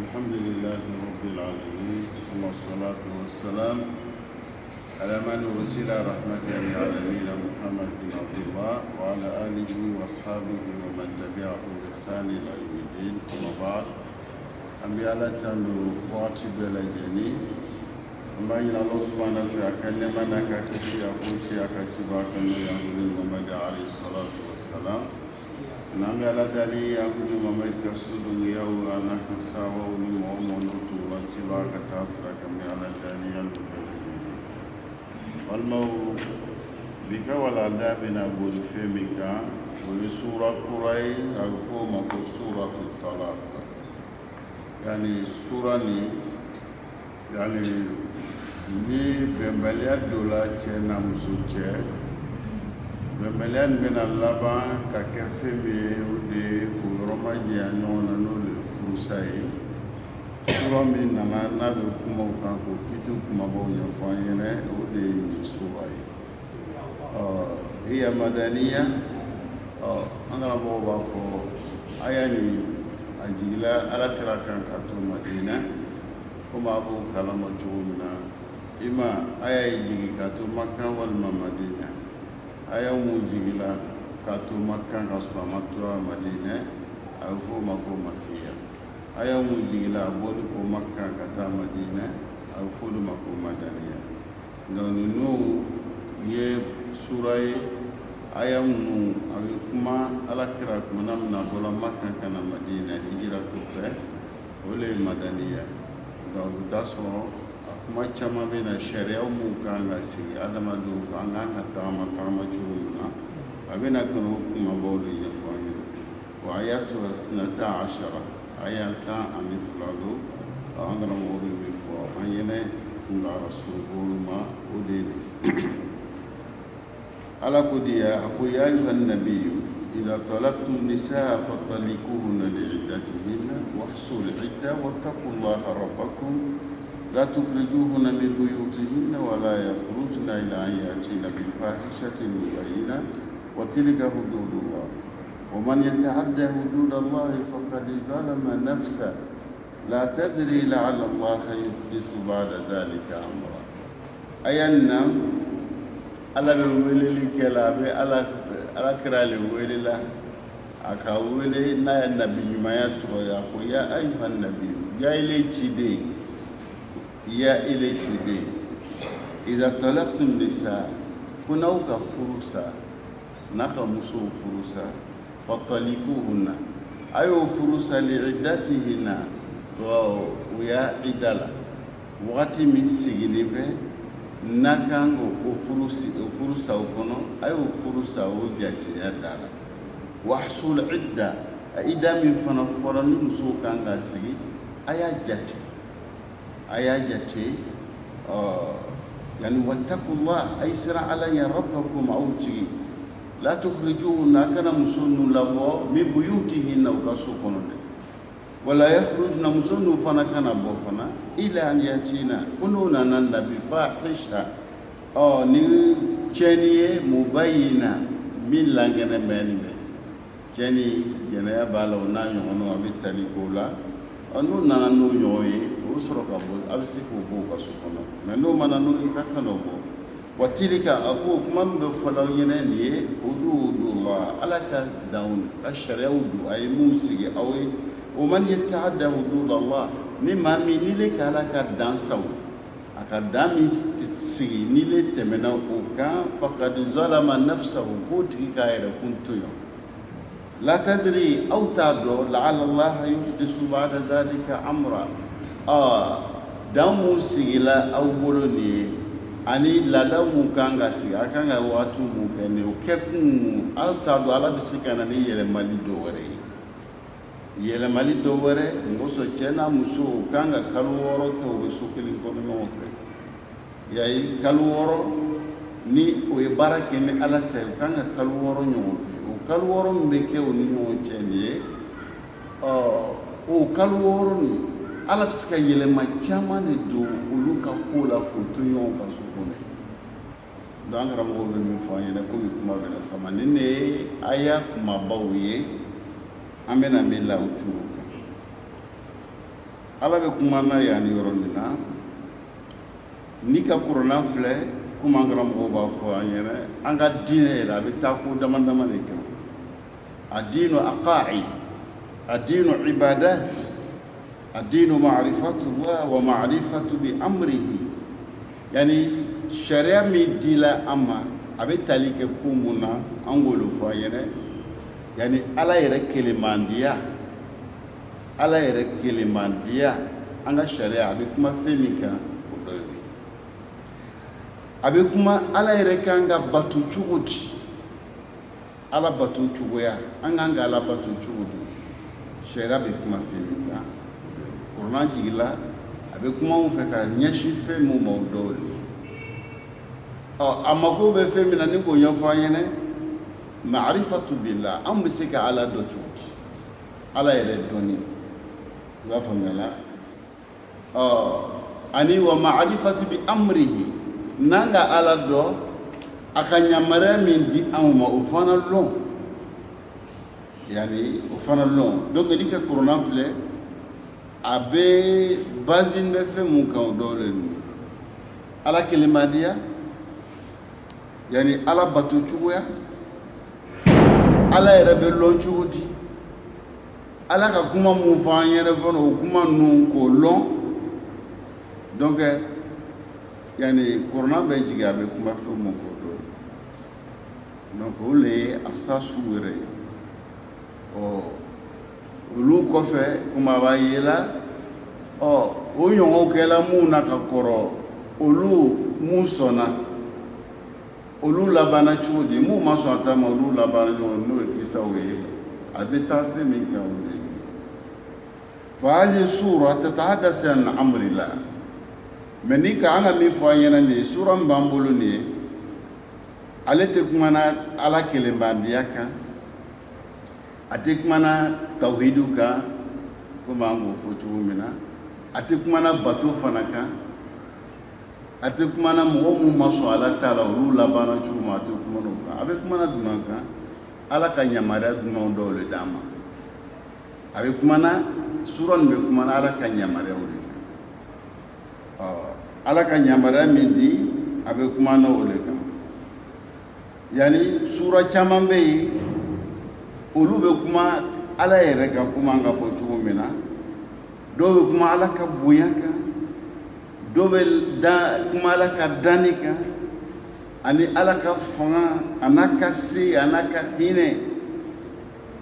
الحمد لله رب العالمين ثم الصلاة والسلام على من أرسل رحمة للعالمين محمد بن عبد الله وعلى آله وأصحابه ومن تبعه بإحسان إلى يوم الدين. أما بعد أمي على تنو واتي بلجني أما إلى الله سبحانه وتعالى من أكاكسي أقوشي أكاكسي يقول محمد عليه الصلاة والسلام نعم على دليل يقول محمد كسر يوم أنا كساوى ونمو نطول تباك تاسرا كم على دليل والمو بك ولا دابنا بود فيمك ولسورة قري أغفوم سورة الطلاق يعني سورة يعني ni bembaliya dola cɛ na muso cɛ bembaliya nin bɛna laban ka kɛ fɛn min ye o de ye k'o yɔrɔ ma janya ɲɔgɔn na n'o de ye furusa ye sura min nana n'a bɛ kumaw kan k'o kiti kumabaw ɲɛfɔ an ɲɛna o de ye nin sura ye hiya madaniya an karamɔgɔw b'a fɔ aya nin a jigila alakira kan ka to Madina komi a b'o kalama cogo min na ima aya ye jigi ka to Makka walima Madina aya mun jigila ka to Makka ka sɔrɔ a ma to Madina a bɛ f'o ma ko Makiya aya mun jigila a bɔli ko Makka ka taa Madina a bɛ f'olu ma ko Madaniya donc ninnu ye sura ye aya minnu a bɛ kuma alakira kumana min na bɔla Makka ka na Madina hijira kɔfɛ o le ye Madaniya donc u bɛ taa sɔrɔ kuma caman bɛ na sariyaw mun kan ka sigi adamadenw fɛ an kan ka tagama cogo min na a bɛna ka o kumabaw de ɲɛfɔ an ye wa ayatu sinata ashara aya 12 don an karamɔgɔ bɛ min fɔ an ɲɛnɛ nga rasulubolo ma o de ye ala ko di ya a ko ya ayyuhan nabiyyu idha talaqtum nisaa fatalliquhunna li'iddatihinna wahsul idda wattaqullaha rabbakum لا تخرجوهن من بيوتهن ولا يخرجن إلا أن يأتين بفاحشة مبينة وتلك حدود الله ومن يتعدى حدود الله فقد ظلم نفسه لا تدري لعل الله يحدث بعد ذلك أمرا أينا على بولي كلام على كرال بولي لا أكاولي نا النبي ما يتوى يا أيها النبي يا إلي تشدي ya ile cide idza talaqtum nisa kunau ka furusa naka muso furusa fatalikuhunna ayo furusa li iddatihinna wa ya idala wakati min sigili be nakango o furusa o kono ayo furusa o jati ya dala wahsul idda idda min fana fora ni muso kanga sigi aya jati يعني واتقوا الله أي سر علي ربكم أوتي لا تخرجوهن كان مسن لبو من بيوتهن وكسوكن ولا يخرجن مسن فنا كان بوفنا إلى أن يأتينا فنونا نند بفاحشة ني كنيه مبينة من لانغن بيني كني جنيا بالو نا يونو أبي تليكولا أنو نانا نو يوي usoro ka bo abisi ko bo ka sokono mais no mana no ka kano bo watilika ako kuma be falaw yene ni hududullah alaka daun ka sharia wudu ay musigi awe o man yataadda hududallah ni ma mi ni le kala ka dansaw aka dami sigi ni le temena o kan faqad zalama nafsahu ko tigi ka yere kuntuyo la tadri aw tadro la'alla allah yuhdisu ba'da dhalika amra dan mun sigila aw bolo ni ani lada mun kan ka sigi a kan ka waati mun kɛ ni o kɛkun aw t'a dɔn ala bɛ se ka na ni yɛlɛmali dɔ wɛrɛ ye yɛlɛmali dɔ wɛrɛ muso cɛ n'a muso o kan ka kalo 6 kɛ o bɛ so kelen kɔnɔ ɲɔgɔn fɛ yayi kalo 6 ni o ye baara kɛ ni ala ta ye o kan ka kalo 6 ɲɔgɔn kɛ o kalo 6 min bɛ kɛ o ni ɲɔgɔn cɛ nin ye o kalo 6 nin ala bɛ se ka yɛlɛma caman de don olu ka ko la k'o to ɲɔgɔn ka so kɔnɔ donc an karamɔgɔw bɛ min fɔ an ɲɛna komi kuma bɛna sama ni ne ye aya kumabaw ye an bɛna min la o cogo kan ala be kuma na yani yorondina ni ka corona fle kuma ngara mo ba fo anyene anga dine la be ta ko dama ne ke adinu aqa'i adinu ibadat adinu ma'rifatullah wa ma'rifatu bi amrihi yani sharia mi dila amma abe talike kumuna angolo fo anyene yani ala yere kelemandia anga sharia abe kuma femika abe kuma ala yere kanga batu chuguti ala batu chugoya anga ala batu chuguti sharia abe kuma femika Qur'an jigila abe kuma mu feka nyashi fe mu mawdoli amako be femina ni go nyofa yene ma'rifatu billah am bisika ala do chuguti ala yere doni wa famela ani wa ma'rifatu bi amrihi nanga ala do akanyamara min di amuma ufana long yani ufana long donc dika corona fle abe bazin be fe mun kan dole ni ala kelimadia yani ala batu chuya ala yere long chuti ala ka kuma mu fa yere fono kuma nu ko long donc yani corona be jiga be kuma fe mo ko do donc ole asasu were olu ko fe kuma ba yela o yongo kela mu na ka koro olu mu sona olu labana chudi mu ma so ata ma olu labana no e kisa we abeta fe min ka o فهذه السورة تتحدث عن أمر الله منيك أنا مفاينا لي سورة بامبولوني على تكمنا على كلمة دياكا أتكمنا توحيدك كما نقول فتومنا أتكمنا باتو فنكا أتكمنا مغمو مسو على تالا ولو لبانا چوما أتكمنا أبكمنا دماغا على كنيامارا دماغ دولة داما أبكمنا suran be kuma ala ka nyamare wuri ala ka nyamare mindi abe kuma no wole kam yani sura chaman be ulu be kuma ala yere ka kuma nga fo chugo mena do be kuma ala ka buyaka do be da kuma ala ka danika ani ala ka fanga anaka si anaka hine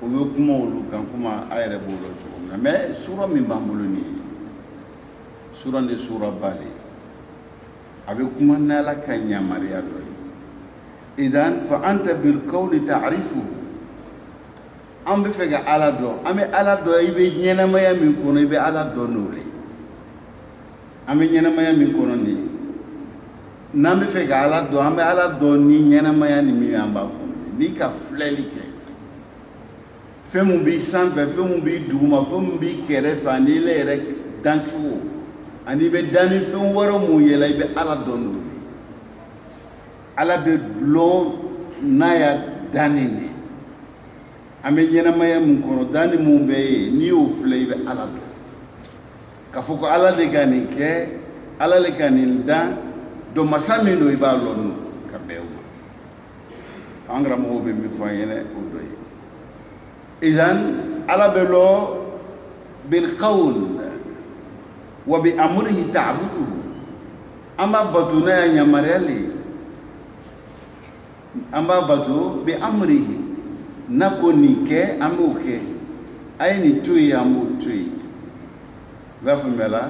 ulu kuma ulu kan kuma ayre bolo chugo mais sura min bambuluni sura de sura bali abe kuma nala kanya maria do idan fa anta bil qawli ta'rifu am be fega ala do ame ala do ibe nyena maya min kono ibe ala do nore ame nyena maya min kono ni nambe fega ala do ame ala do ni nyena maya ni mi amba ko ni ka flelike femu bi sanfɛ femu bi duguma femu bi kɛrɛfɛ ani le yɛrɛ dancogo ani bɛ dani fɛn wɛrɛ mun yɛlɛ i bɛ ala dɔn n'o ye ala bɛ lɔn n'a y'a dani de an bɛ ɲɛnamaya mun kɔnɔ dani mun bɛ yen n'i y'o filɛ i bɛ ala dɔn k'a fɔ ko ala de ka nin kɛ ala de ka nin dan dɔn masa min don i b'a lɔn n'o ka bɛn o ma an karamɔgɔw bɛ min fɔ an ɲɛna o dɔ ye إذن على بلو بالقول وبأمره تعبده أما بطنا يا مريالي أما بطو بأمره نكوني كي أمو كي أيني توي أمو توي بفهم بلا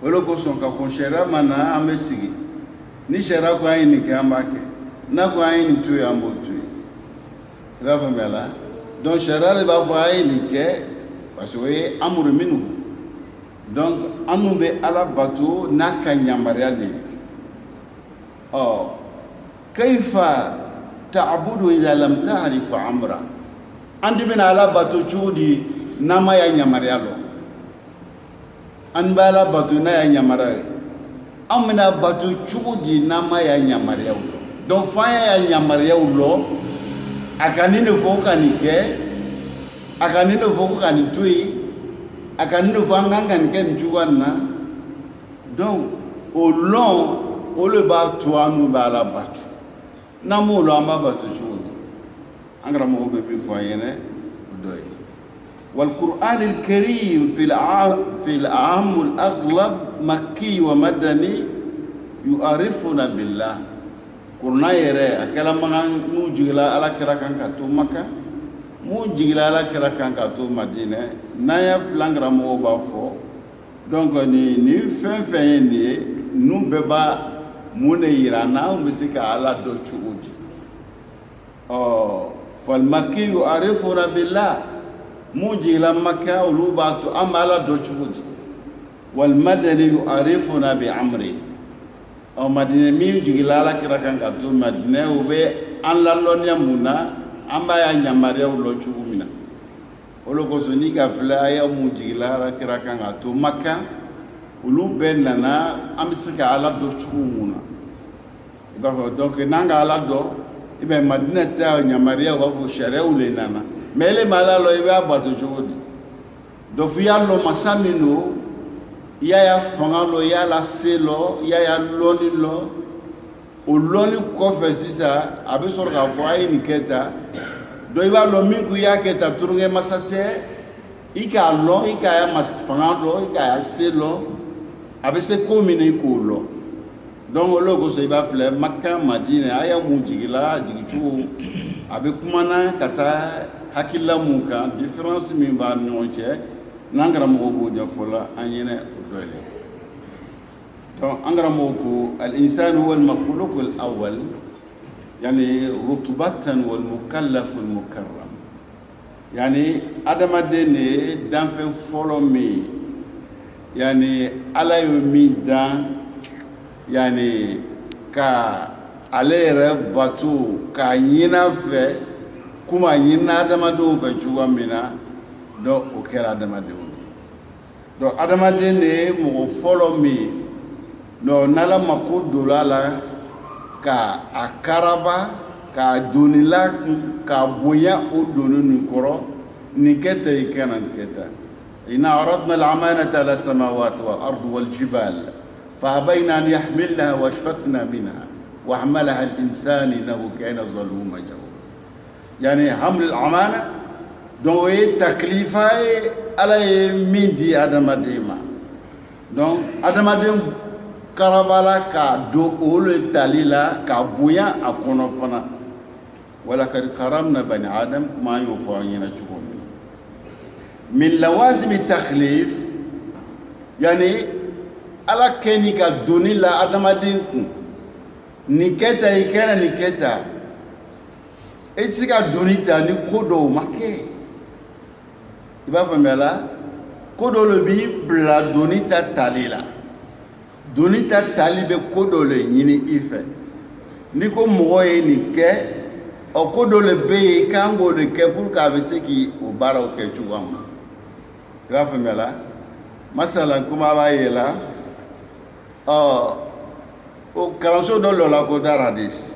ولو كسون كون شرا منا أمسيجي ni شرا كو أيني كي أماكي نكو أيني توي أمو توي بفهم بلا donc sharia le ba fay ni ke parce que amru minhu donc anu be ala batu naka nyamariya ni kayfa ta'budu idha lam ta'rif amra andi bin ala batu chudi nama ya nyamariya lo an bala batu na ya nyamariya amna batu chudi nama ya nyamariya lo donc fa ya nyamariya lo akanini foka nike akanini foka kanitui akan no fanga kan ken juganna donc au long o le ba to anu ba la batu namu lo amba batu chudo angara mo be bi foyene doy wal qur'an al karim fi al aam al aghlab makki wa madani yu'arifuna billah kurna yere akala mangan mu jigla ala kira kan ka to makka mu jigla ala kira kan ka to madina naya flangra mo ba fo donc ni fen ni nu beba mune yirana umbisika ala do chuudi fal makki yu'arifuna billah mu jigla makka ulubatu amala do chuudi wal madani yu'arifuna bi amri o madina mi jigla ala kira kan ka to madina ube an la lonya muna amba ya nyamare ulo chugumina olo ko soni ka fla ya mu jigla ala kira kan ka to makka ulu ben nana amisika ala do chugumuna donc nanga ala do ibe madina ta nyamare wa fo shere ule nana mele malalo ibe abato chugudi do fiya lo masamino ya fangalo ya la selo ya loni lo o loni ko fe sisa abe sor ka fo ay ni keta do iba lo min ku ya keta turunge masate ika lo ika ya mas fangalo ika ya selo abe se ko mine ko lo donc lo ko so iba fle makka madina aya mu jigila jigitu abe kumana kata hakilla mu ka difference min ba nyoche nangara mo go jafola anyene dole donc angara mo ko al insan huwa al makhluq al awwal yani rutbatan wal mukallaf al mukarram yani adama dene dan fe folo mi yani ala yo mi dan yani ka alere batu ka yina fe kuma yina adama do fe chuwa mina do o kera adama de do adama de ne mo follow me no nala makudo la ka akaraba ka donila ka boya o donu ni koro ni kete ikana keta ina aradna al amanata ala samawati wal ardi wal jibal فأبينا أن يحملنها واشفقنا منها وحملها الإنسان إنه كان ظلوما جهولا يعني حمل الأمانة donc e taklifa ala ye min di adamadema donc adamadem karabala ka do olu talila ka bonya a kono fana wala kad karamna bani adam kuma yo fo nyina chuko min lawazim taklif yani ala keni ka doni la adamadem ku ni keta ikena ni keta etika doni ta ni kodo make iba famela kodo le bi bla donita talila donita talibe kodo le nyini ife niko moye ni ke o kodo le be kango le ke pour ka bese ki o bara o ke chuwam iba famela masala kuma ba yela o kalanso do la ko daradis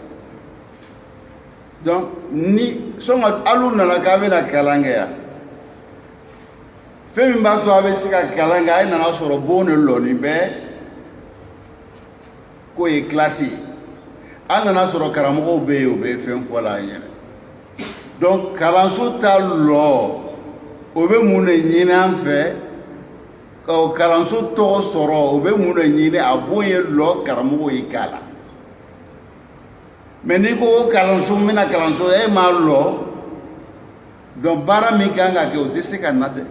donc ni songa aluna la ka be na kalangea femi ba to abe sika kalanga ay nana soro bonne loni be ko e classé an nana soro karamo be o be fem fola yene donc kalanso ta lo o be mun nyine an fe ko kalanso to soro o be mun nyine aboye lo karamo e kala meni ko kalanso mina kalanso e ma lo donc bara mi kanga ke o tisika nade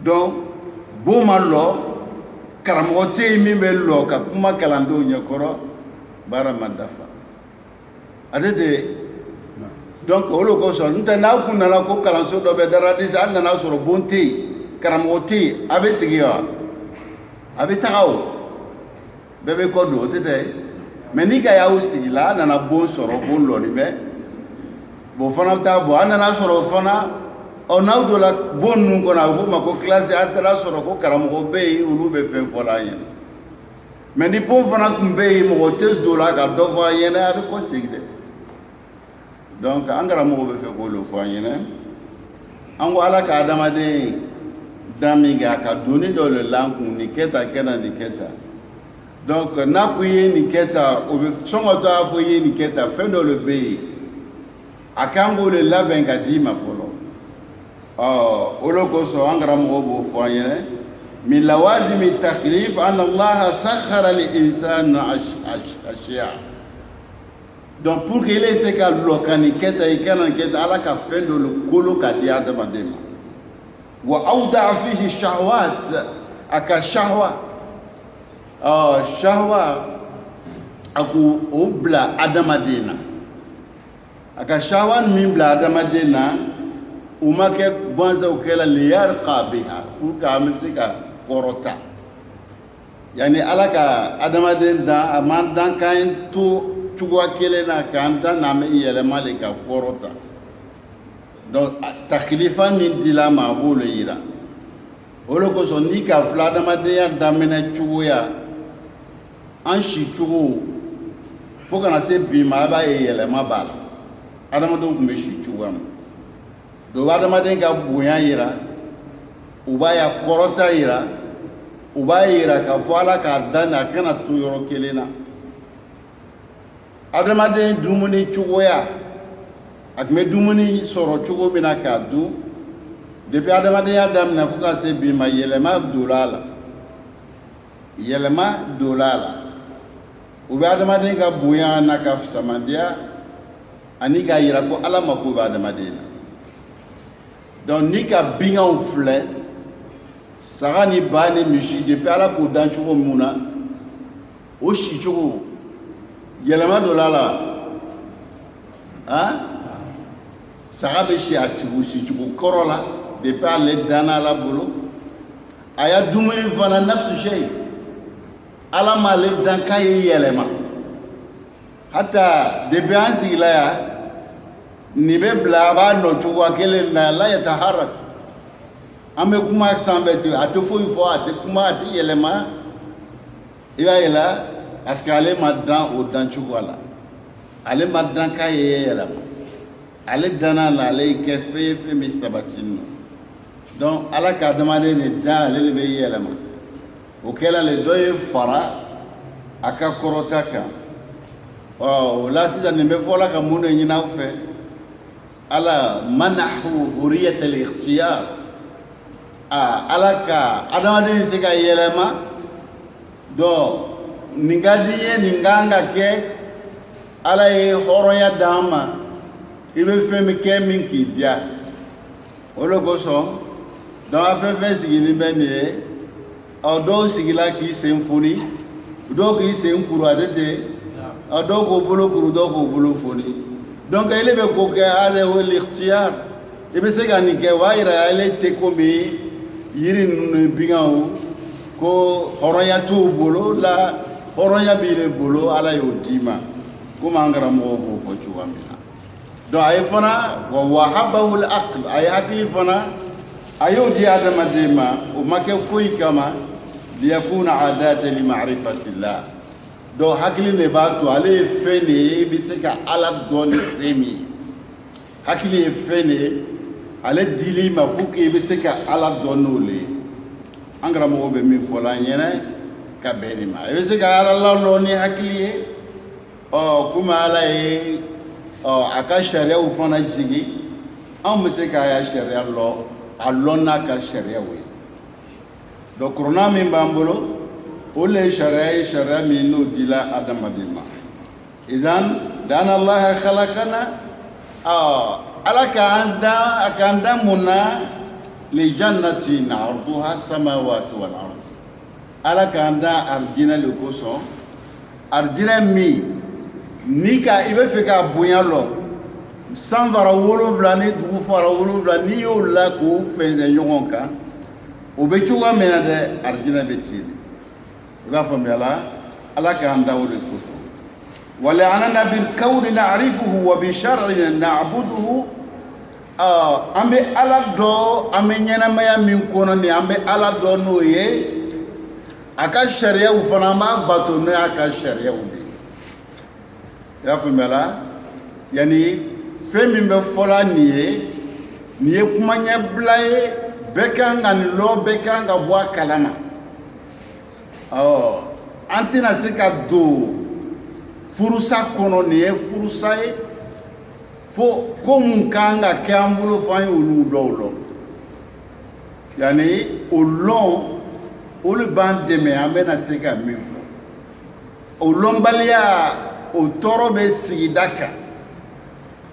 donc bon malo karamote mi be lo ka kuma kalando nyakoro bara madafa adede donc olo ko so nta na ku na la ko kalanso do be daradis an na so bonti karamote abe sigiwa abe tagao bebe ko do tete menika ya usila na bon soro bon lo ni be bo fana ta bo an na soro fana on a de la bonne qu'on a vu ma classe à soro ko karamo be ulu be fe fola yen mais ni pon fana kumbe mo tes dola ka do fa yen a ko sigde donc angara mo be fe ko lo fa yen an wala ka adama de damiga ka donner dans le langue ni keta kena ni keta donc na kuye ni keta o be songo to afoye ni keta fait dans le pays akango le labenga dima folo oloko so angara mo bo foye min lawazim at-taklif an Allah sakhara lil insana ashya donc pour qu'il ait ce ka lokani keta ikana keta ala ka fait dans le kolo ka dia de madema wa awda fihi shahwat aka shahwa shahwa aku obla adamadena aka shahwa min bla adamadena umake bonza ukela liyarqa biha pour ka amsika korota yani alaka adamadena amandan kain to chugwa kele na kanda na me yelema le ka korota donc taklifan min dilama bolo yira olo ko so ni ka flada madeya damena chugoya an shi chugo fo kana se bima ba yelema bala adama do kumbe shi chugam do adama den ka buya yira ubaya korota yira ubaya yira ka fala ka dana kana tu yoro kelena adama den dumuni chugoya ak me dumuni soro chugo bina ka du depuis adamadenya damina fo ka se bima yelema dolala ube adamadenya ka bonya na ka samandia ani ka yira ko ala mako ba adamadenya donc ni ka binga on flé sara ni bani mishi depuis ala ko dan chugo muna o shi chugo yelema dolala sagabe shi atibu shi chugo korola de par les dana la bolo aya dumuni fana nafsu shay ala malik dan kay yelema hatta de biansi la ya ni be blaba no chugo akele na la yataharak ame kuma sambetu atofo ifo ate kuma ati yelema ila askale madan o dan chugo ala ale madan kay yelema ale dana la ale ke fe mi sabatino donc ala ka demandé ne da ale be yelema o kela le doye fara aka korotaka la sisa ne be fola ka muno nyina fe ala manahu huriyat al-ikhtiyar ala ka adamade se ka yelema do ningadiye ninganga ke ala e horoya dama ibe femi ke min ki dia olo goso dans affaire sigini bene odo sigila ki symphony do ki symphony adete odo ko bolo kuru do ko bolo phony donc ele be ko ke ale o l'ikhtiyar ibe se gani ke waira ele te ko mi yirin bingaw ko horoya tu bolo la horoya bile bolo ala yo dima ko mangara mo ko fo chuwamina do ay fana wa wahabahu al-aql ay akli fana ayo di adama dema o make foyi kama li yakuna adatan li ma'rifati Allah do hakili ne ba to ale fene bi se ka ala don femi hakili fene ale dili ma buke bi se ka ala donole angara mo be mi fola nyene ka beni ma bi se ka ala lo ni hakili o kuma ala e aka sharia u fana jigi an bɛ se k'a ya sharia lɔ a lɔn n'a ka sharia ye donc corona min b'an bolo o le sharia ye sharia min n'o dila adamaden ma idan dan Allah khalaqana ala k'an da mun na li jannati arduha samawati wal ard ala k'an da arjina le kosɔn arjina min ni ka ibe fe ka bonya lo san fara wolonwula ni dugu fara wolonwula ni y'o la k'o fɛnsɛn ɲɔgɔn kan o bɛ cogoya min na dɛ arijinɛ bɛ ten i b'a faamuya la ala k'an da o de kosɔn wali'anana bil kawni na'rifuhu wa bi shar'ina na'buduhu an bɛ ala dɔn an bɛ ɲɛnamaya min kɔnɔ ni an bɛ ala dɔn n'o ye a ka sariyaw fana an b'a bato n'o y'a ka sariyaw de i y'a faamuya la yani fɛn min bɛ fɔla nin ye kuma ɲɛbila ye bekanga ni lo bekanga bwa kalama antina se ka do furusa kono ni e furusa e fo ko mun kanga kambulo fa yulu dowlo yani olon olu bande me amena se ka mifo olombalia o toro be sigidaka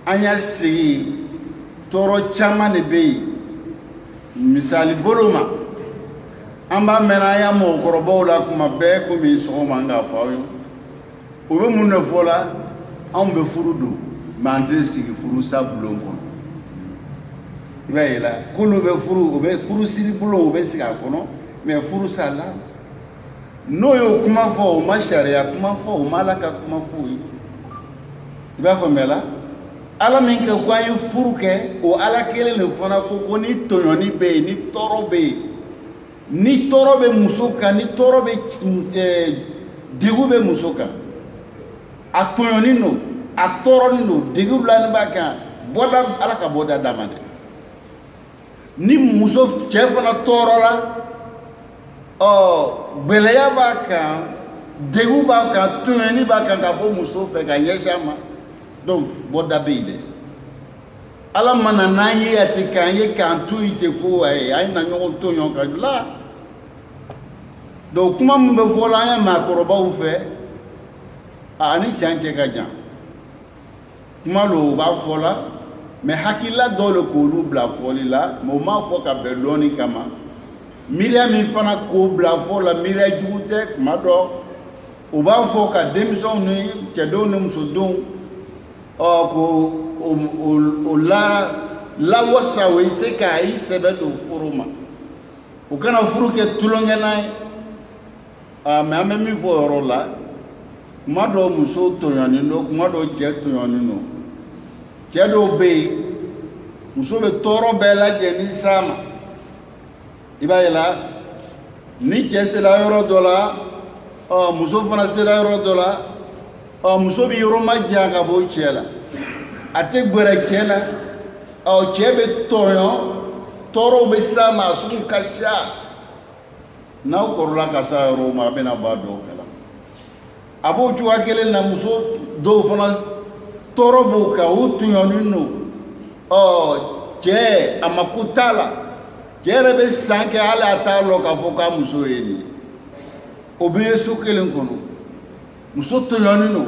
anya sigi toro chama ne be misali boloma amba mena ya mo korobo la kuma be ko mi so manga fawo o be mun ne fola am be furudu mande sigi furu sablongo ibayela kulu be furu o be furu siri bulo o be siga kono me furu sala no yo kuma fo ma sharia kuma fo malaka kuma fo iba fo mela ala min ka kwa yin furu ke o ala kele le fana ko ni toyoni be ni toro be musoka ni toro be digu be musoka a toyoni no a toro ni no digu blan baka boda ala ka boda damade ni muso che fana toro la beleya baka digu baka toyoni baka ka bo muso fe ka yeshama donc boda beide ala mana naye atika ye kan tuite ko ay na nyogo to nyoga la donc kuma mbe fola ya makoroba u fe ani chanche ka jan kuma lo ba fola mais hakila do le ko lu bla foli la mo ma fo ka beloni kama miria mi fana ko bla fola miria jugute kuma do o ba fo ka demison ni ke do no so don la wasa we se kai sebe do furuma o kana furu ke tulonge nai me ame mi fo rola mado muso to yani no mado je to yani no je do be muso be toro be la je ni sama ibayela ni je se la euro dollar muso fana se la euro dollar muso bi roma jaga bo chela ate gbere chela chebe toro be sama su kasha na korla kasa roma bena bado kala abo juwa kele na muso do fana toro bo ka utu yonino je amakutala jere be sanke ala ta lo ka foka muso yeni obiye sukelen kono muso to yonino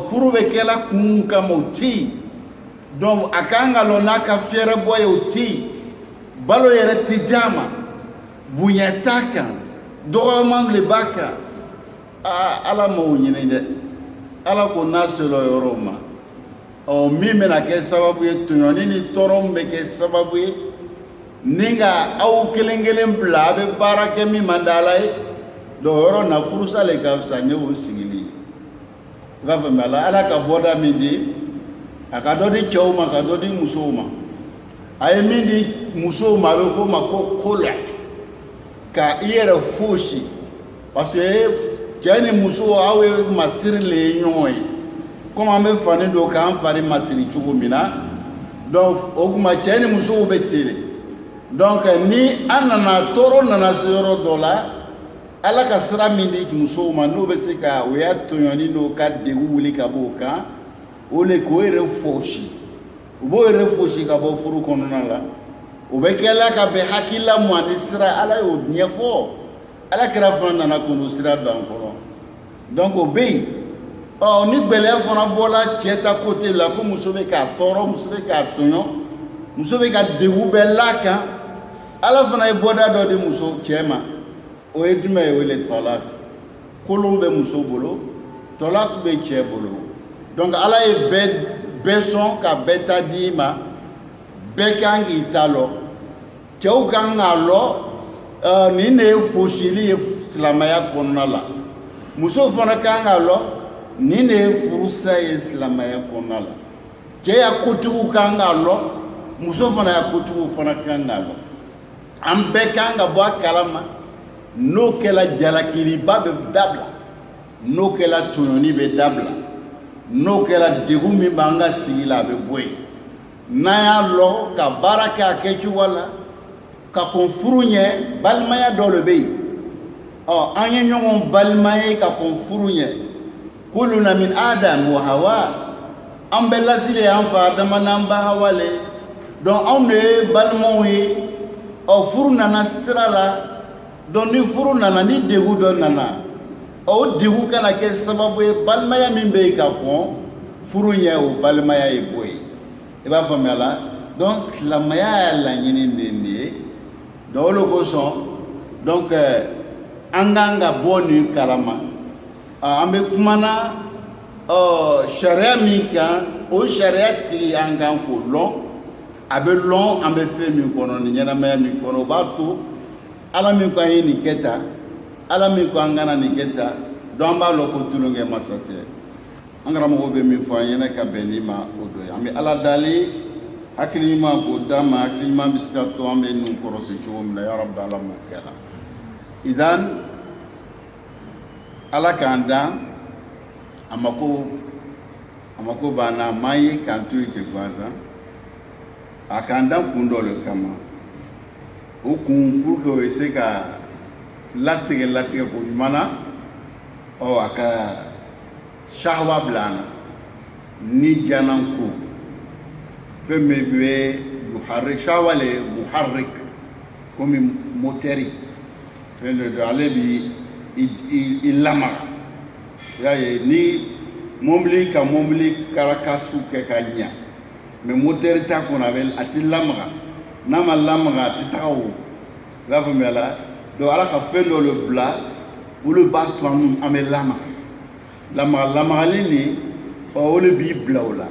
furu be kela kun ka moti donc akanga lo naka fiere boy oti balo yere tidama bunyataka do mangle baka ala mo nyine de ala ko naselo yoroma mime na ke sababu ye to yonini torombe ke sababu ye ninga au kelengelen blabe barake mi mandalai do yoro na furusa le ka sanye o sigili gafa mala ala ka boda mindi akadodi choma kadodi musoma ay mindi musoma be fo mako kola ka iere foshi parce que jani muso awe masiri le nyoy comme me fani do ka fani masiri chugo mina donc okuma jani muso betele donc ni anana toro nana zero dollar ala ka sira mindi muso ma no be se ka o ya toyoni no ka de wuli ka boka o le ko ere foshi o bo ere foshi ka bo furu konona la o be kala ka be hakila mo ani sira ala o nyefo ala kira fana na ko sira dan ko donc o be ni gbele fana bola cheta côté la ko muso be ka toro muso be ka tonyo muso be ka de wu be laka ala fana e boda do de muso chema o eduma e wele talak kolo be muso bolo talak be che bolo donc ala e beson ka beta dima bekangi talo ke o ganga lo ni ne foshili islamaya konala muso fana kanga lo ni ne furusa islamaya konala je ya kutu kanga lo muso fana ya kutu fana kanga lo am bekanga bo kalama no kela jalakili babe dabla no kela toyoni be dabla no kela degumi banga sigila be boy na ya lo ka baraka kechu wala ka kɔn furu ɲɛ balimaya dɔ le bɛ yen an ye ɲɔgɔn balimaya ka kɔn furu ɲɛ kuluna min adam wa hawa an bɛɛ lasili an fa adama n'an ba hawa le donc anw de ye balimaw ye furu nana sira la donc ni furu nana ni degun dɔ nana o degun kana kɛ sababu ye balimaya min bɛ yen ka kɔn furu ɲɛ o balimaya ye bɔ ye i b'a faamuya la donc silamɛya y'a laɲini de nin ye donc o de kosɔn donc an kan ka bɔ nin kalama an bɛ kumana sariya min kan o sariya tigi an kan k'o lɔn a bɛ lɔn an bɛ fɛn min kɔnɔ nin ɲɛnamaya min kɔnɔ o b'a to ala min ko an ye nin kɛ tan ala min ko an kana nin kɛ tan donc an b'a lɔn ko tulonkɛ masa tɛ an karamɔgɔ bɛ min fɔ an ɲɛna ka bɛn ni ma o dɔ ye an bɛ ala dali hakili ɲuman k'o d'a ma hakili ɲuman bɛ se ka to an bɛ nun kɔrɔsi cogo min na ya rabbi ala m'o kɛra idan ala k'an dan a mako b'an na m'an ye k'an to yen ten gansan a k'an dan kun dɔ le kama o kun pour que o bɛ se ka latigɛ ko ɲuman na a ka shahwa bila an na ni diyanan ko fɛn min bɛ muharrik shahwa le ye muharrik komi motɛri fɛn dɔ don ale bi i lamaga i y'a ye ni mobili ka mobili karakasu kɛ ka ɲa mais motɛri t'a kɔnɔ a tɛ lamaga n'a ma lamaga a tɛ taga o i b'a faamuya la donc ala ka fɛn dɔ le bila olu b'a to an bɛ lamagali nin o le b'i bila o la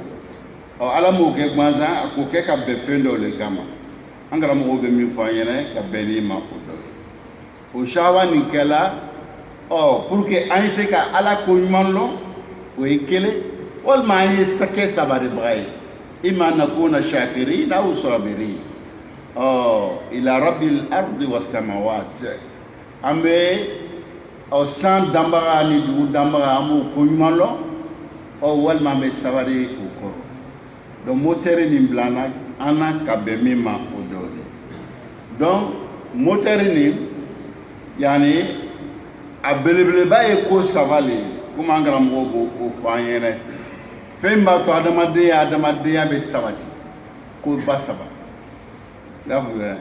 ala m'o kɛ gansan a k'o kɛ ka bɛn fɛn dɔw le kama an karamɔgɔw bɛ min fɔ an ɲɛna ka bɛn n'i ma o dɔ ye o shahwa nin kɛla pour que an ye se ka ala ko ɲuman lɔn o ye kelen walima an ye kɛ sabaribaga ye ima nakuna shakirin aw sabirin ila rabbil ardi was samawat an bɛ san danbaga ni dugu danbaga an b'o ko ɲuman lɔn walima an bɛ sabari o kɔrɔ donc motɛri nin bila an na ka bɛn min ma o dɔ ye donc motɛri nin yani a belebeleba ye ko saba le ye komi an karamɔgɔw b'o fɔ an ɲɛna fɛn b'a to adamadenya bɛ sabati koba saba i y'a faamuya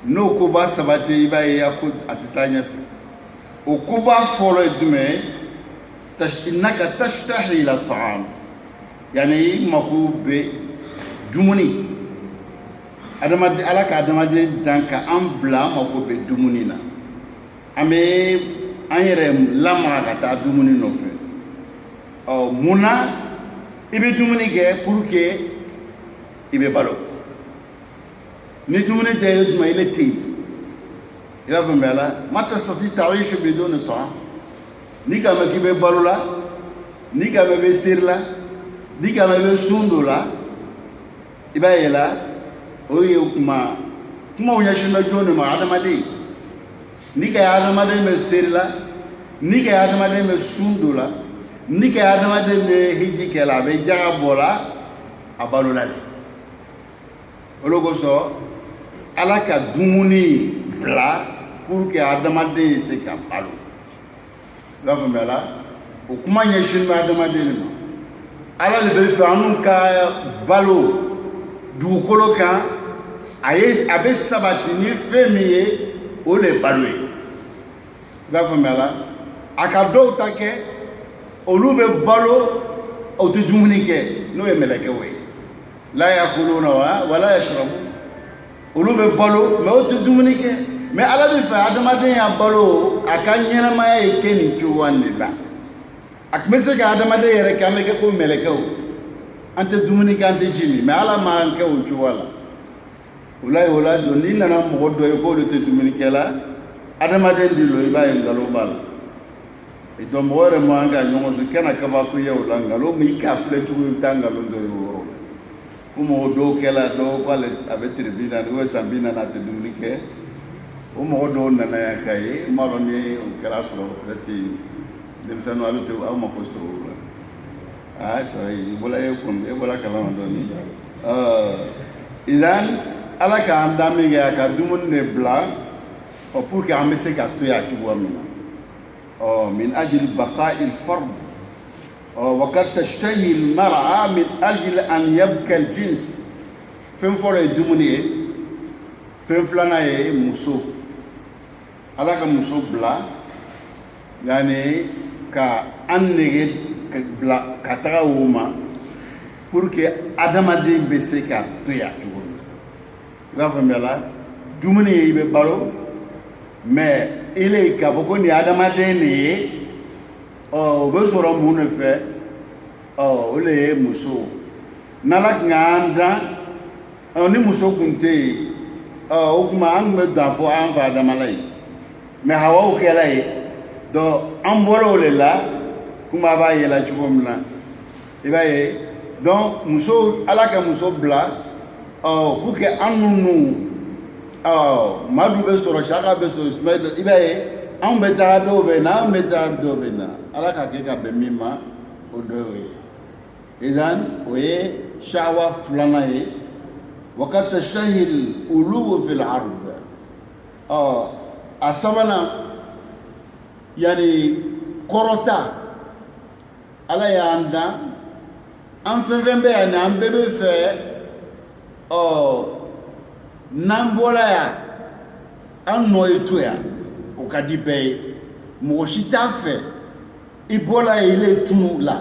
n'o koba sabati i b'a ye a tɛ taa ɲɛfɛ o koba fɔlɔ ye jumɛn ye innaka tashtahi ila ta'am yani i mako bɛ dumuni ala ka adamaden dan ka an bila an mako bɛ dumuni na an bɛ an yɛrɛ lamaga ka taa dumuni nɔfɛ munna i bɛ dumuni kɛ pour que i bɛ balo ni dumuni tɛ i jumɛn i bɛ te i b'a faamuya la ma tastati ta'ishu biduni ta'am ni k'a mɛn k'i bɛ balo la ni k'a mɛn i bɛ seri la ni k'a mɛn i bɛ sun dɔ la i b'a ye la o ye kumaw ɲɛsin bɛ jɔn de ma adamaden ni ka adamaden bɛ seri la ni ka adamaden bɛ sun dɔ la ni ka adamaden bɛ hiji kɛ la a bɛ jaga bɔ la a balo la de o de kosɔn ala ka dumuni bila pour que adamaden se ka balo i b'a faamuya la o kuma ɲɛsin bɛ adamaden de ma ala de bɛ fɛ an ka balo dugukolo kan a bɛ sabati ni fɛn min ye o de balo ye i b'a faamuya la a ka dɔw ta kɛ olu bɛ balo o tɛ dumuni kɛ n'o ye mɛlɛkɛw ye la yakuluna wala yashrabu olu bɛ balo mais o tɛ dumuni kɛ mais ala bɛ fɛ adamaden ya balo a ka ɲɛnamaya ye kɛ nin cogoya de la a tun bɛ se ka adamaden yɛrɛ kɛ an bɛ kɛ ko mɛlɛkɛw an tɛ dumuni kɛ an tɛ ji min mais ala m'an kɛ o cogoya la o la don n'i nana mɔgɔ dɔ ye k'olu tɛ dumuni kɛ la adamaden di lo i b'a ye nkalon b'a la donc mɔgɔ yɛrɛ man ka ɲɔgɔn sɔrɔ kana kabako ye o la nkalon min i k'a filɛ cogo i bɛ taa nkalon dɔ ye o yɔrɔ la ko mɔgɔ dɔw kɛla dɔw k'ale a bɛ tile 40 ou san 40 a tɛ dumuni kɛ o mɔgɔ dɔw nana yan k'a ye n b'a dɔn ni o kɛra sɔrɔ peut-être denmisɛnninw ale tɛ aw mako sɔrɔ o la sɔrɔ i bɔla kalama dɔɔni idan ala ka an danbe kɛ ka dumuni de bila pour que an bɛ se ka to yan cogoya min na min ajli baqa'i al-fard wa qad tashtahi al-mar'a min ajli an yabqa al-jins fɛn fɔlɔ ye dumuni ye fɛn filanan ye muso ala ka muso bila yani ka an nege bila ka taga o ma pour que adamaden bɛ se ka to yan cogo min i b'a faamuya la dumuni ye i bɛ balo mais il est k'a fɔ ko nin adamaden de ye o bɛ sɔrɔ mun de fɛ o le ye muso n'ala tun y'an dan ni muso kun tɛ yen o tuma an tun bɛ dan fɔ an fa adamala ye mais hawaw kɛra ye donc an bɔra o de la kuma b'a yɛlɛ cogo min na i b'a ye donc muso ala ka muso bila pour que an ninnu madu bɛ sɔrɔ saka bɛ sɔrɔ i b'a ye anw bɛ taa dɔw bɛ na an bɛ taa dɔw bɛ na ala ka kɛ ka bɛn min ma o dɔ y'o ye idan o ye shawa filanan ye wa qad tashtahi al-uluw fi al-ard a sabanan yani kɔrɔta ala y'an dan an fɛn fɛn bɛ yan an bɛɛ bɛ fɛ n'an bɔra yan an nɔ ye to yan o ka di bɛɛ ye mɔgɔ si t'a fɛ i bɔra yen i le tunu la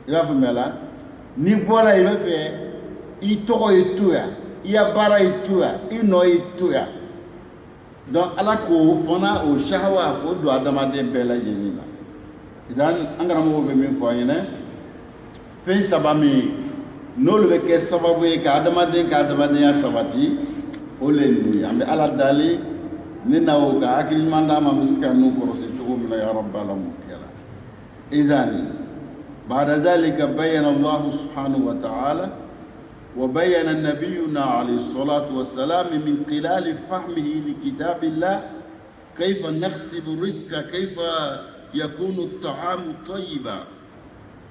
i b'a faamuya la n'i bɔra yen i bɛ fɛ i tɔgɔ ye to yan i ya baara ye to yan i nɔ ye to yan donc ala k'o fana o shahawa k'o don adamaden bɛɛ lajɛlen na idan an karamɔgɔw bɛ min fɔ an ɲɛna fɛn saba min n'olu bɛ kɛ sababu ye ka adamaden ka adamadenya sabati o le ninnu ye an bɛ ala dali ne n'aw ka hakili ɲuman d'a ma an bɛ se ka n'u kɔlɔsi cogo min na ya rabbi ala m'o kɛra idan بعد ذلك بين الله سبحانه وتعالى وبين نبينا عليه الصلاة والسلام من خلال فهمه لكتاب الله كيف نكسب الرزق كيف يكون الطعام طيبا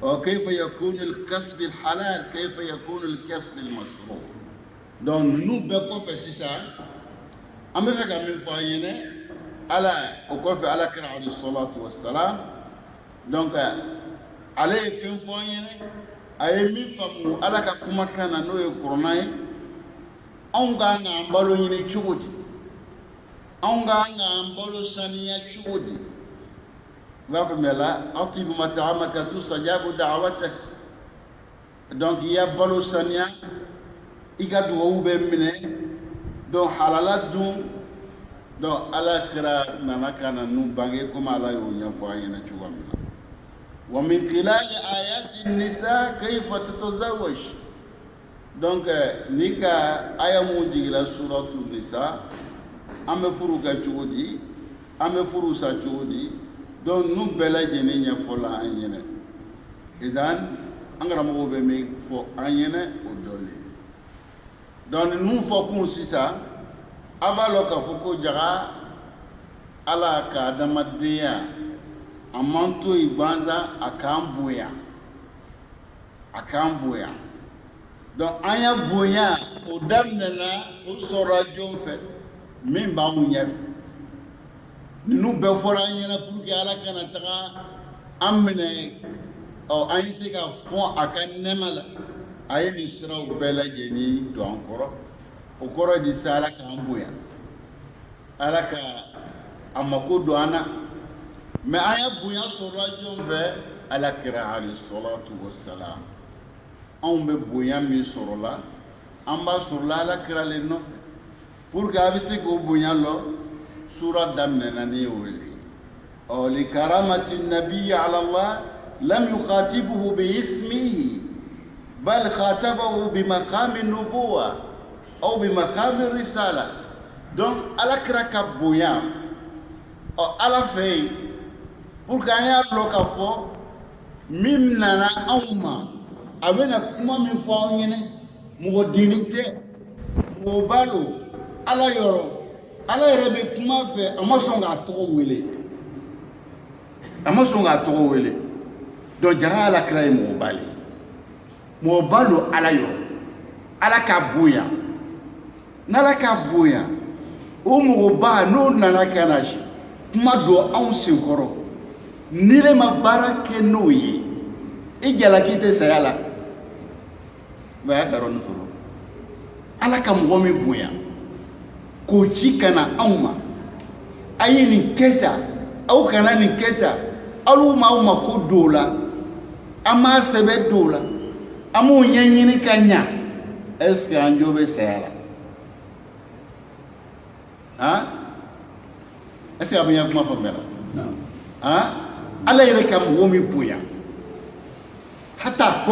وكيف يكون الكسب الحلال كيف يكون الكسب المشروع donc nous bɛɛ kɔfɛ sisan an bɛ fɛ ka min fɔ an ɲɛna ala o kɔfɛ ala kira alayhi salatu wassalam donc ale ye fɛn fɔ an ɲɛna a ye min faamu ala ka kumakan na n'o ye kuranɛ ye anw ka kan k'an balo ɲini cogo di anw ka kan k'an balo saniya cogo di i b'a faamuya la atibu mat'amaka tustajabu da'watak donc i ya balo saniya i ka dugawu bɛ minɛ donc halala dun donc ala kira nana ka na nu bange komi ala y'o ɲɛfɔ an ɲɛna cogo min na wa min khilali ayati nisa kayfa tatazawwaj donc ni ka aya mun jigila suratu nisa an bɛ furu kɛ cogo di an bɛ furu sa cogo di donc nu bɛɛ lajɛlen ɲɛfɔla an ɲɛna idan an karamɔgɔw bɛ min fɔ an ɲɛna o dɔ le donc nu fɔ kun sisan a b'a lɔn k'a fɔ ko jaga ala ka adamadenya a man to yen gansan a k'an bonya donc an ya bonya o daminɛna o sɔrɔla jɔn fɛ min b'anw ɲɛfɛ ninnu bɛɛ fɔra an ɲɛna pour que ala kana taga an minɛ an ye se ka fɔn a ka nɛɛma la a ye nin siraw bɛɛ lajɛlen don an kɔrɔ o kɔrɔ de sa ala k'an bonya ala ka a mako don an na mais an ya bonya sɔrɔla jɔn fɛ ala kira alayhi salatu wassalam anw bɛ bonya min sɔrɔla an b'a sɔrɔla ala kira le nɔfɛ pour que a bɛ se k'o bonya lɔ sura daminɛna ni o ye li karamati nabiyyi ala Allah lam yukhatibuhu bi ismihi bal khatabahu bi maqami nubuwa aw bi maqami risala donc ala kira ka bonya ala fɛ yen pour que an y'a lɔn k'a fɔ min nana anw ma a bɛna kuma min fɔ anw ɲɛna mɔgɔ denni tɛ mɔgɔ b'a don ala yɔrɔ ala yɛrɛ bɛ kuma fɛ a ma sɔn k'a tɔgɔ wele donc jara ala kira ye mɔgɔ ba don ala yɔrɔ ala ka bonya n'ala ka bonya o mɔgɔ ba n'o nana ka na kuma don anw senkɔrɔ ni le ma baara kɛ n'o ye i jalaki tɛ saya la ba y'a dɔrɔn sɔrɔ ala ka mɔgɔ min bonya k'o ci ka na anw ma a ye nin kɛ tan aw kana nin kɛ tan aw m'aw mako don o la an m'a sɛbɛn don o la an m'o ɲɛɲini ka ɲa est-ce que an jo bɛ saya la han est-ce que a bɛ ɲɛ kuma faamuya la han ala yɛrɛ ka mɔgɔ min bonya hata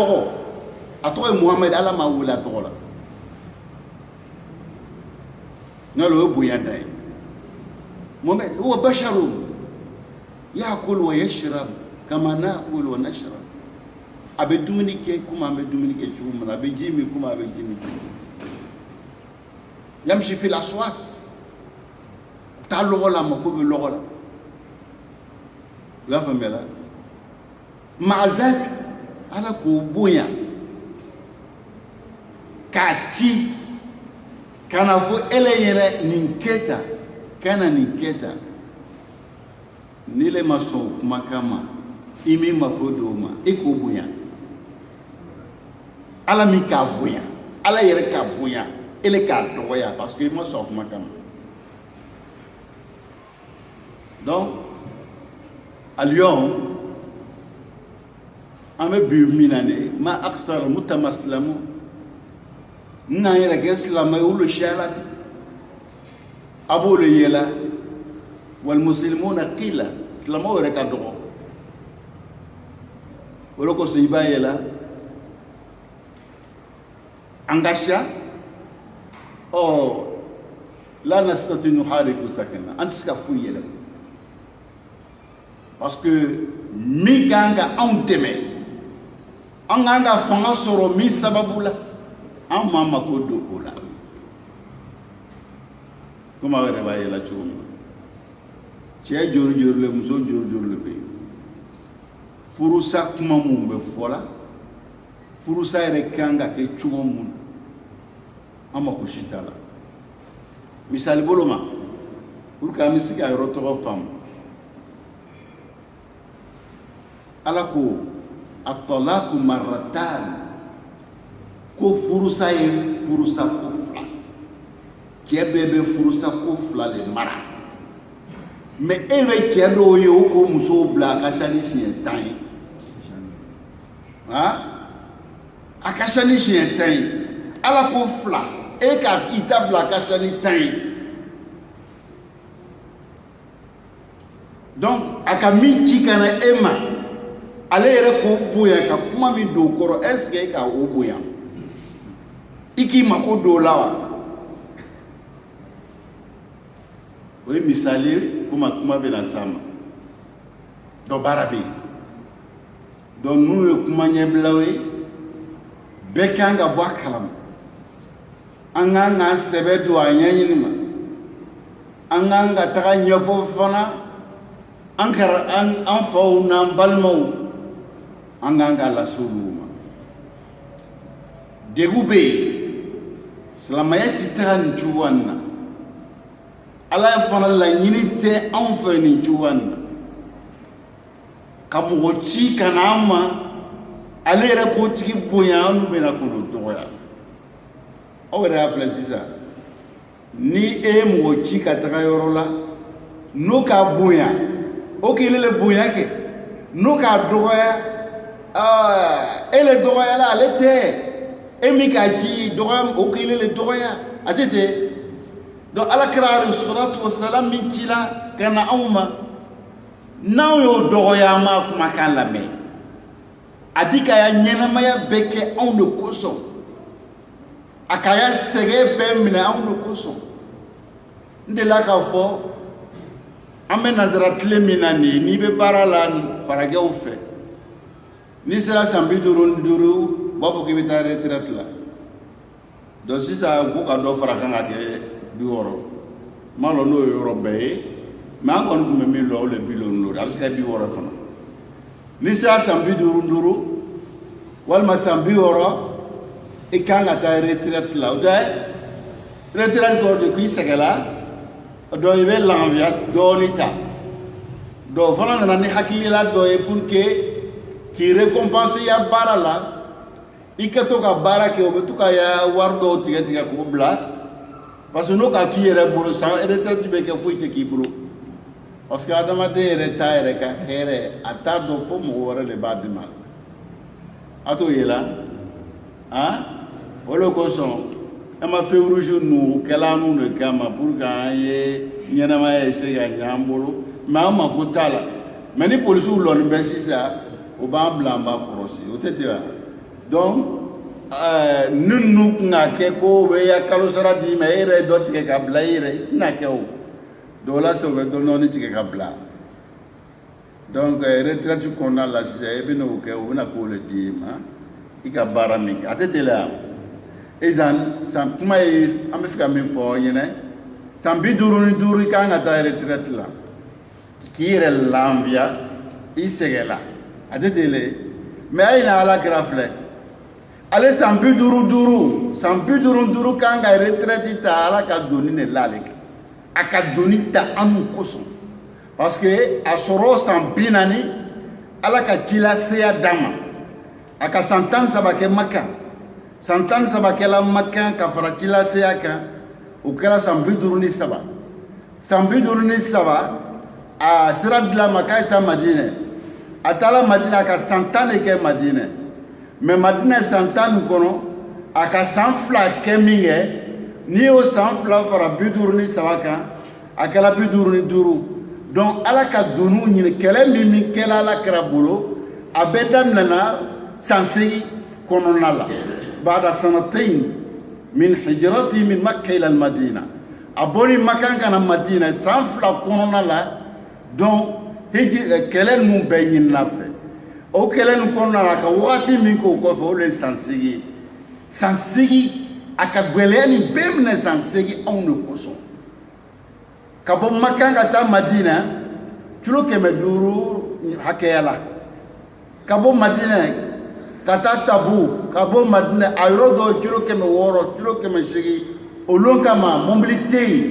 a tɔgɔ ye Muhamɛdi ala m'a wele a tɔgɔ la n'o ye bonya da ye Muhamɛdi huwa basharun ya'kulu wa yashrab kama na'kulu wa nashrab a bɛ dumuni kɛ komi an bɛ dumuni kɛ cogo min na a bɛ ji min komi a bɛ ji min yamshi fil aswaq taa lɔgɔ la a mako bɛ lɔgɔ la u y'a faamuya la maazali ala k'o bonya k'a ci kana fɔ ele yɛrɛ nin kɛ tan kana nin kɛ tan ni le ma sɔn kumakan ma i min mako don o ma i k'o bonya ala min k'a bonya ala yɛrɛ k'a bonya ele k'a dɔgɔya parce que i ma sɔn kumakan ma donc اليوم أنا بيميناني ما أكثر متمسلمو نايرة كإسلام يقولوا شالك أبو ليلا والمسلمون قيل إسلامو يركضوا ولو سيبا يلا أنغاشا أو لا نستطيع نحرك سكننا أنت سكفوا يلا parce que mi ganga an dɛmɛ an kan ka fanga sɔrɔ min sababu la an ma mako don o la komi aw yɛrɛ b'a yɛlɛ cogo min na cɛ jori-jori le muso jori-jori le bɛ yen furusa kuma mun bɛ fɔ la furusa yɛrɛ kan ka kɛ cogo mun na an mako si t'a la misali bolo ma pour que an bɛ se ka yɔrɔ tɔgɔ faamu ala ko at-talaqu marratan ko furusa ye furusa ko fila cɛ bɛɛ bɛ furusa ko fila de mara mais e bɛ cɛ dɔw ye o ko musow bila a ka ca ni siɲɛ 10 ye a ka ca ni siɲɛ 10 ye ala ko fila e ka i ta bila a ka ca ni 10 ye donc a ka min ci ka na e ma ale yɛrɛ k'o bonya ka kuma min don o kɔrɔ est ce que e ka o bonya i k'i mako don o la wa o ye misali ye komi kuma bɛna s'a ma dɔ baara bɛ yen donc n'u ye kuma ɲɛbilaw ye bɛɛ kan ka bɔ a kalama an kan k'an sɛbɛ don a ɲɛɲini ma an kan ka taga ɲɛfɔ fana an faw n'an balimaw an kan k'a lase olu ma degun bɛ yen silamɛya tɛ taga nin cogoya nin na ala fana laɲini tɛ anw fɛ nin cogoya nin na ka mɔgɔ ci ka na an ma ale yɛrɛ k'o tigi bonya an bɛna k'o dɔgɔya aw yɛrɛ y'a filɛ sisan ni e ye mɔgɔ ci ka taga yɔrɔ la n'o k'a bonya o k'ile le bonya kɛ n'o k'a dɔgɔya e le dɔgɔyala ale tɛ e min k'a ci dɔgɔya o k'ile le dɔgɔya a tɛ ten donc alakira alayhi salatu wasalam min cila ka na anw ma n'anw y'o dɔgɔya an m'a kumakan lamɛn a di k'a ɲɛnamaya bɛɛ kɛ anw de kosɔn a k'a sɛgɛn bɛɛ minɛ anw de kosɔn n delila k'a fɔ an bɛ nazara tile min na nin ye n'i bɛ baara la farajɛw fɛ n'i sera san 55 u b'a fɔ k'i bɛ taa retraite la donc sisan k'u ka dɔ fara kan ka kɛ 60 n m'a dɔn n'o ye yɔrɔ bɛɛ ye mais an kɔni tun bɛ min dɔn o le 70 a bɛ se ka 60 fana n'i sera san 55 walima san 60 i kan ka taa retraite la o tɛ retraite ko de qui segala do ibe l'envia do nita do fana na ni hakila do e pour que qui récompense ya barala ikato ka barake o betuka ya wardo tiga ko bla parce que no ka ki ere bolo sa retraite be ke fuite ki bro parce que adama de retire ka here atado ko mo wore le badima ato yela hein wolo ko son ama fe rouge nu kala nu le kama pour ga ye nyana ma ese ga nyambolo ma ma ko tala mais ni police lo ni besisa o ba blamba prosi o tete donc nunu na ke ko we ya kalosara di me ere dot ke ka blaire na ke o do la so do no ni ke ka bla donc retraite qu'on a là c'est bino ke o na ko le di ma ika barami atete la ezan sam kuma am fika min fo yene sam bi duru ka nga ta retraite la kire l'envia isegela atete le mais ayna ala grafle ale sampi duru kanga retraite ta ala ka doni ne lale aka doni ta anu koso parce que asoro sampi nani ala ka chila seya dama aka santan sabake maka santan sabake la maka ka fara chila seya ka o kala sampi duru ni saba a sira la maka ta madine atala madina ka santane ke madine mais madina santane kono aka sanfla keminge ni o sanfla fara bidurni sawaka akala bidurni duru donc ala ka donu ni kele mimi kela la kraburo abeta nana sansi kono nala bada sanatain min hijrati min makkah ila al madina aboni makan kana madina sanfla kono nala donc kelen mun bɛ ɲini la fɛ o kelen kɔnɔna la ka waati min k'o kɔfɛ o de ye san segin a ka gwɛlɛya nin bɛɛ minɛ san segin anw de kosɔn ka bɔ Makan ka taa Madina kilo 500 hakɛya la ka bɔ Madina ka taa Tabu ka bɔ Madina a yɔrɔ dɔw kilo 600 kilo 800 olu kama mobili tɛ yen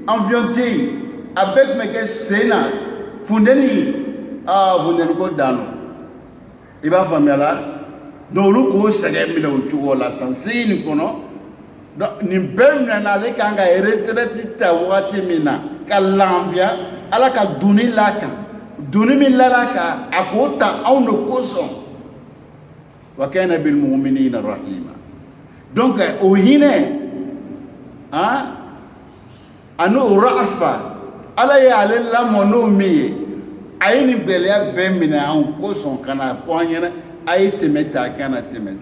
avion tɛ yen a bɛɛ tun bɛ kɛ sen na fundeni fundeni ko dano i b'a faamuya la donc olu k'o sɛgɛn minɛ o cogo la san segin nin kɔnɔ donc nin bɛɛ minɛna ale kan ka retraite ta wagati min na ka lafiya ala ka doni la kan doni min lala kan a k'o ta anw de kosɔn wa kana bil mu'minina rahima donc o hinɛ ani o rafa ala ye ale lamɔ n'o min ye a ye nin gɛlɛya bɛɛ minɛ anw kosɔn ka na fɔ an ɲɛna a ye tɛmɛ ta a kana tɛmɛ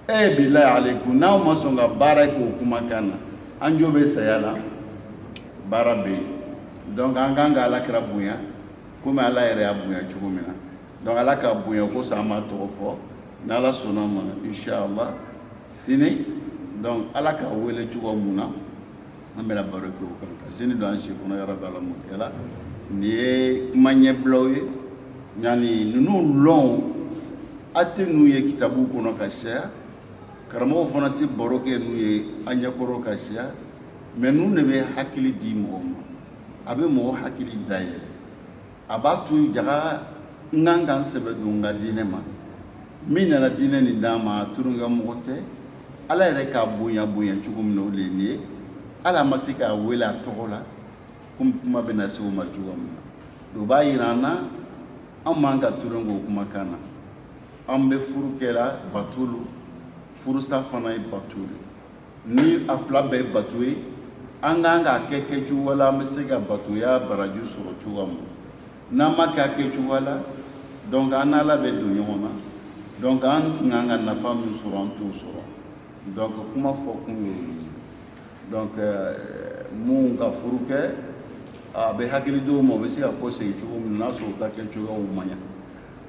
ta bilahi aleykum n'aw ma sɔn ka baara kɛ o kumakan na an jo bɛ saya la baara bɛ yen donc an kan ka alakira bonya komi ala yɛrɛ y'a bonya cogo min na donc ala ka bonya kosɔn an m'a tɔgɔ fɔ ni ala sɔnna ma inshallah sini donc ala ka wele cogo mun na an bɛna baro kɛ o kan ka sini don an si kɔnɔ yɔrɔ bɛɛ la mun kɛla nin ye kuma ɲɛbilaw ye yanni ninnu lɔn a tɛ n'u ye kitabu kɔnɔ ka caya karamɔgɔw fana tɛ baro kɛ n'u ye an ɲɛkɔrɔ ka caya mais ninnu de bɛ hakili di mɔgɔ ma a bɛ mɔgɔ hakili dayɛlɛ a b'a to jaga n kan ka n sɛbɛ don n ka diinɛ ma min nana diinɛ nin d'an ma a turon ka mɔgɔ tɛ ala yɛrɛ k'a bonya bonya cogo min na o de ye nin ye ala ma se k'a wele a tɔgɔ la komi kuma bɛna se o ma cogo min na o b'a yira an na an man ka turon k'o kumakan na an bɛ furu kɛra batolu furusa fana ye bato ye ni a fila bɛɛ ye bato ye an kan k'a kɛ kɛcogo la an bɛ se ka batoya baraju sɔrɔ cogo min n'an ma kɛ a kɛcogo la donc an n'ala bɛ don ɲɔgɔn na donc an kan ka nafa min sɔrɔ an t'o sɔrɔ donc kuma fɔ kun y'o ye donc mun ka furu kɛ a bɛ hakili dɔw ma o bɛ se ka kɔ segin cogo min na n'a sɔrɔ o ta kɛcogoyaw ma ɲa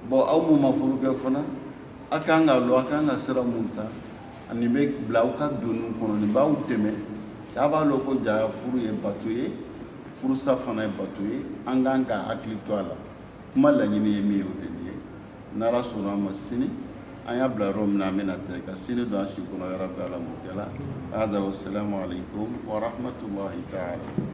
bon aw mun ma furu kɛ fana a kan ka lɔ a kan ka sira mun ta ani bɛ bila aw ka doniw kɔnɔ nin b'aw dɛmɛ a b'a lɔn ko ja furu ye bato ye furusa fana ye bato ye an kan ka hakili to a la kuma laɲini ye min ye o de ye n'ala sɔnna a ma sini an y'a bila yɔrɔ min na an bɛna tɛ ka sini don an si kɔnɔ ya rabbi ala m'o kɛla hada wassalamu alaikum wa rahmatullahi ta'ala